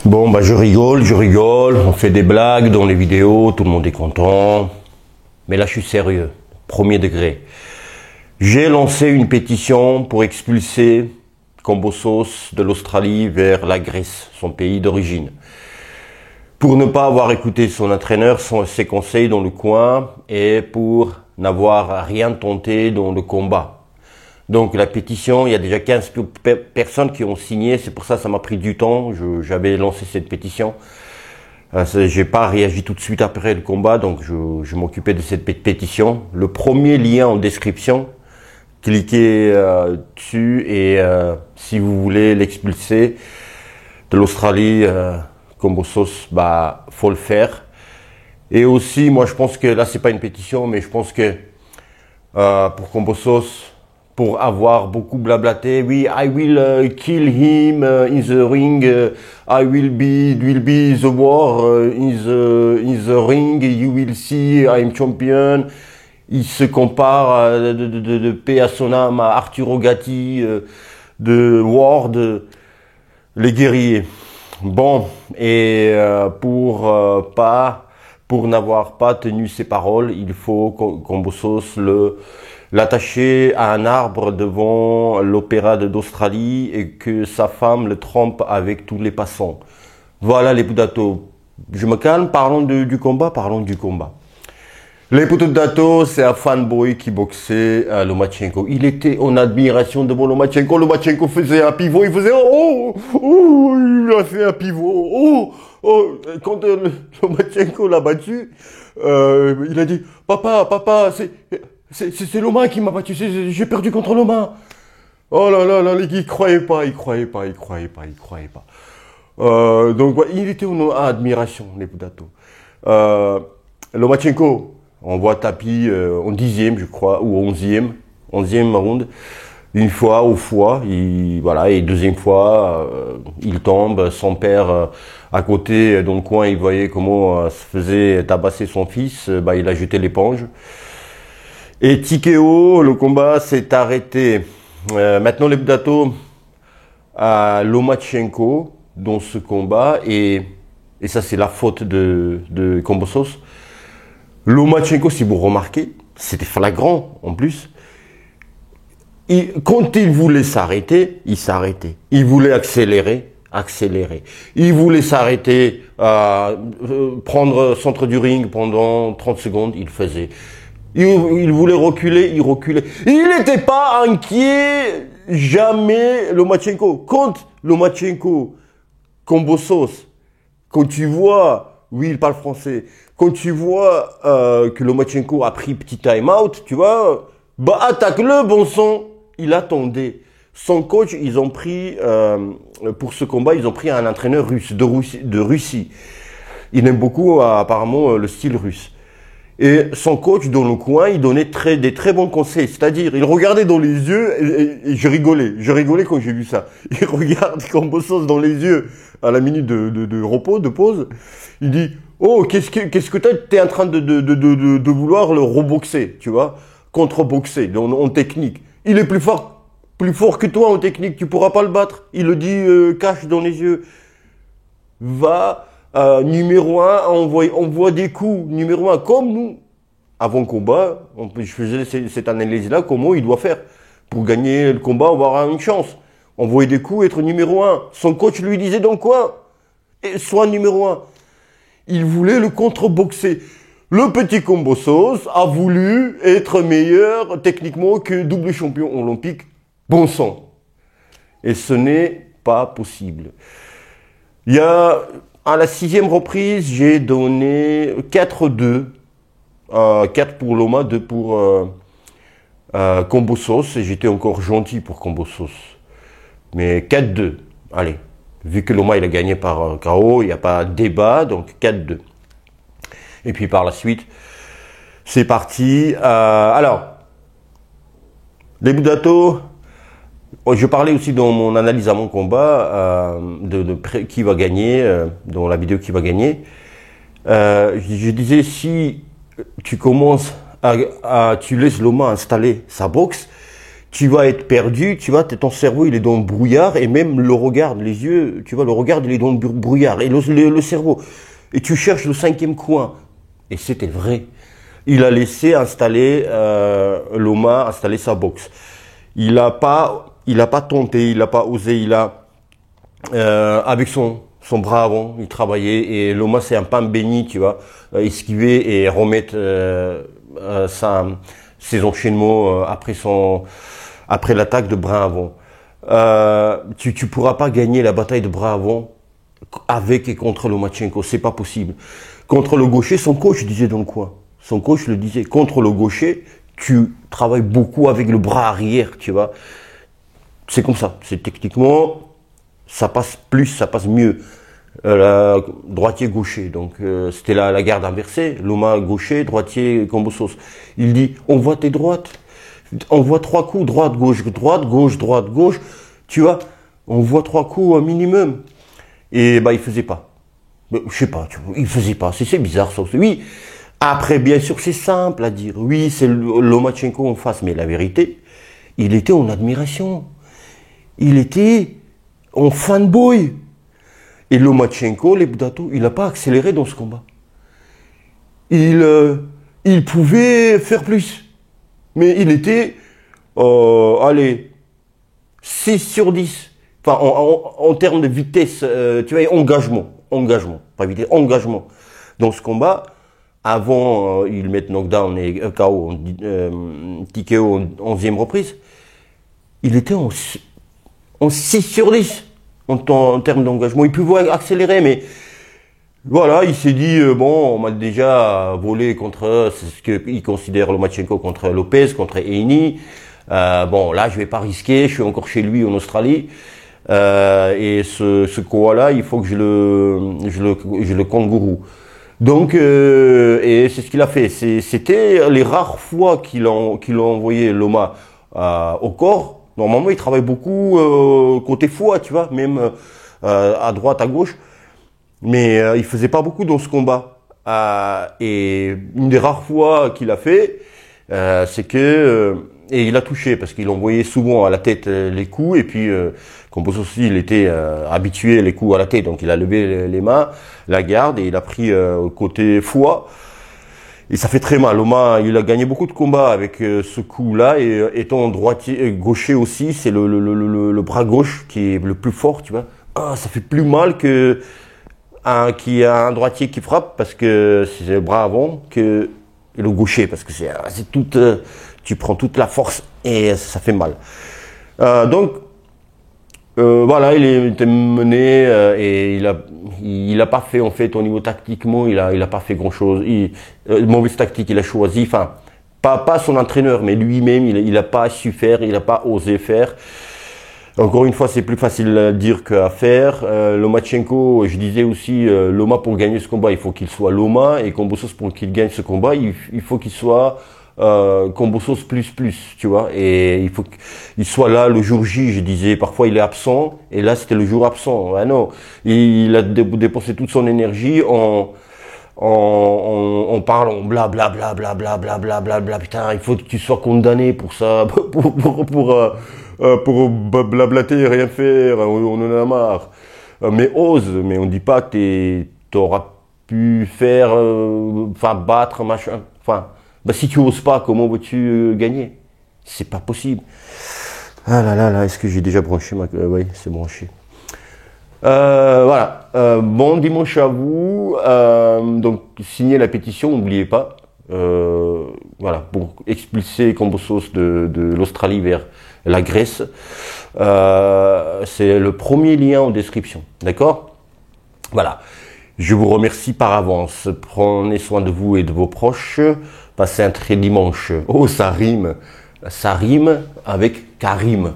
Bon, bah je rigole, on fait des blagues dans les vidéos, tout le monde est content. Mais là, je suis sérieux, premier degré. J'ai lancé une pétition pour expulser Kombossos de l'Australie vers la Grèce, son pays d'origine. Pour ne pas avoir écouté son entraîneur, ses conseils dans le coin et pour n'avoir rien tenté dans le combat. Donc la pétition, il y a déjà 15 personnes qui ont signé, c'est pour ça que ça m'a pris du temps, j'avais lancé cette pétition. J'ai pas réagi tout de suite après le combat, donc je m'occupais de cette pétition. Le premier lien en description, cliquez dessus et si vous voulez l'expulser de l'Australie, Kombossos, bah faut le faire. Et aussi, moi je pense que là c'est pas une pétition, mais je pense que pour Kombossos, pour avoir beaucoup blablaté, oui, I will kill him in the ring, I will be the war in the ring, you will see, I'm champion. Il se compare de paix à son âme à Arturo Gatti, de Ward, les guerriers. Bon, et pour n'avoir pas tenu ses paroles, il faut Kombossos l'attacher à un arbre devant l'opéra d'Australie et que sa femme le trompe avec tous les passants. Voilà les Poudato. Je me calme, parlons du combat. Les Poudato, c'est un fanboy qui boxait Lomachenko. Il était en admiration devant Lomachenko. Lomachenko faisait un pivot, il faisait oh, il a fait un pivot. Quand Lomachenko l'a battu, il a dit papa, c'est Loma qui m'a battu, j'ai perdu contre Loma. Oh là là là, il croyait pas. Donc il était en admiration, les Poudato. Lomachenko, on voit tapis en 10e, je crois, ou 11e round. Une fois au foie, et deuxième fois, il tombe, son père à côté, dans le coin, il voyait comment se faisait tabasser son fils, il a jeté l'éponge. Et TKO, le combat s'est arrêté. Maintenant, les Poudato à Lomachenko dans ce combat, et ça c'est la faute de Kombossos. Lomachenko, si vous remarquez, c'était flagrant en plus. Quand il voulait s'arrêter, il s'arrêtait. Il voulait accélérer. Il voulait s'arrêter, prendre centre du ring pendant 30 secondes, il faisait. Il voulait reculer, il reculait. Il n'était pas inquiet, jamais, Lomachenko. Quand Lomachenko, Kombossos, quand tu vois, oui, il parle français, quand tu vois que Lomachenko a pris petit time-out, tu vois, attaque-le, bon sang. Il attendait. Son coach, ils ont pris, pour ce combat, ils ont pris un entraîneur russe, de Russie. Il aime beaucoup, apparemment, le style russe. Et son coach, dans le coin, il donnait des très bons conseils. C'est-à-dire, il regardait dans les yeux et je rigolais. Je rigolais quand j'ai vu ça. Il regarde Kombossos dans les yeux à la minute de repos, de pause. Il dit, oh, qu'est-ce que t'es en train de vouloir le reboxer, tu vois, contre-boxer, en technique. Il est plus fort que toi en technique, tu pourras pas le battre. Il le dit cache dans les yeux. Va, numéro 1, envoie des coups. Numéro 1, comme nous, avant combat, je faisais cette analyse-là, comment il doit faire pour gagner le combat, avoir une chance. Envoyer des coups, être numéro 1. Son coach lui disait donc quoi? Sois numéro 1. Il voulait le contre-boxer. Le petit Kombossos a voulu être meilleur techniquement que double champion olympique. Bon sang. Et ce n'est pas possible. Il y a, à la 6e reprise, j'ai donné 4-2. 4 pour Loma, 2 pour Kombossos. Et j'étais encore gentil pour Kombossos. Mais 4-2. Allez. Vu que Loma il a gagné par KO, il n'y a pas de débat. Donc 4-2. Et puis par la suite, c'est parti. Alors, les Poudato, je parlais aussi dans mon analyse à mon combat de qui va gagner, dans la vidéo qui va gagner. Je disais, si tu commences tu laisses Loma installer sa boxe, tu vas être perdu, tu vois, ton cerveau, il est dans le brouillard, et même le regard, les yeux, tu vois, le regard, il est dans le brouillard, et le cerveau. Et tu cherches le cinquième coin. Et c'était vrai. Il a laissé installer, Loma, installer sa boxe. Il a pas tenté, il a pas osé, avec son bras avant, il travaillait, et Loma, c'est un pain béni, tu vois, esquiver et remettre, ses enchaînements, après l'attaque de bras avant. Tu pourras pas gagner la bataille de bras avant avec et contre Lomachenko, c'est pas possible. Contre le gaucher, son coach disait dans le coin. Son coach le disait, contre le gaucher, tu travailles beaucoup avec le bras arrière, tu vois. C'est comme ça, c'est techniquement, ça passe plus, ça passe mieux. Droitier-gaucher, donc c'était la garde inversée, Loma gaucher, droitier, Kambosos. Il dit, on voit tes droites, on voit 3 coups, droite, gauche, droite, gauche, tu vois, on voit 3 coups au minimum. Et bah il faisait pas. Je sais pas, il faisait pas, c'est bizarre ça. Oui, après bien sûr c'est simple à dire, oui c'est Lomachenko en face, mais la vérité, il était en admiration, il était en fanboy. Et Lomachenko, Lebdato, il n'a pas accéléré dans ce combat. Il pouvait faire plus. Mais il était, allez, 6 sur 10. Enfin, en termes de vitesse, tu vois, engagement, pas vitesse, engagement. Dans ce combat, avant, ils mettent knockdown et KO, TKO en 11e reprise, il était en 6 sur 10. En termes d'engagement, il pouvait accélérer, mais voilà, il s'est dit, bon, on m'a déjà volé contre, c'est ce qu'il considère Lomachenko contre Lopez, contre Heini. Bon, là, je vais pas risquer, je suis encore chez lui en Australie. Et ce koala, il faut que je le kangourou. Donc, et c'est ce qu'il a fait. C'était les rares fois qu'il a envoyé Loma au corps. Normalement, il travaille beaucoup côté foie, tu vois, même à droite, à gauche. Mais il faisait pas beaucoup dans ce combat. Et une des rares fois qu'il a fait, c'est que et il a touché parce qu'il envoyait souvent à la tête les coups. Et puis, Campos aussi, il était habitué les coups à la tête, donc il a levé les mains, la garde, et il a pris côté foie. Et ça fait très mal. Loma, il a gagné beaucoup de combats avec ce coup-là. Et étant droitier, gaucher aussi, c'est le bras gauche qui est le plus fort, tu vois. Ah, ça fait plus mal que qu'il y a un droitier qui frappe, parce que c'est le bras avant, que le gaucher, parce que c'est tout, tu prends toute la force et ça fait mal. Donc, voilà, il était mené et il a pas fait, en fait, au niveau tactiquement, il a pas fait grand chose. Mauvaise tactique, il a choisi, enfin, pas son entraîneur, mais lui-même, il a pas su faire, il a pas osé faire. Encore une fois, c'est plus facile à dire qu'à faire. Lomachenko, je disais aussi, Loma, pour gagner ce combat, il faut qu'il soit Loma, et Kambosos, pour qu'il gagne ce combat, il faut qu'il soit Kambosos plus, tu vois, et il faut qu'il soit là le jour J. Je disais, parfois il est absent, et là c'était le jour absent. Ah non, il a dépensé toute son énergie en parlant bla bla bla bla bla bla bla bla bla. Putain, il faut que tu sois condamné pour ça, pour blablater et rien faire, on en a marre. Mais ose, mais on dit pas que t'auras pu faire, enfin battre, machin, enfin, bah si tu oses pas, comment veux-tu gagner? C'est pas possible. Ah là là là, est-ce que j'ai déjà branché ma... oui, c'est branché. Voilà, bon dimanche à vous, donc signez la pétition, n'oubliez pas, voilà, pour expulser Kambosos de l'Australie vers la Grèce. C'est le premier lien en description, d'accord? Voilà, je vous remercie par avance, prenez soin de vous et de vos proches, passez un très dimanche. Oh, ça rime avec Karim.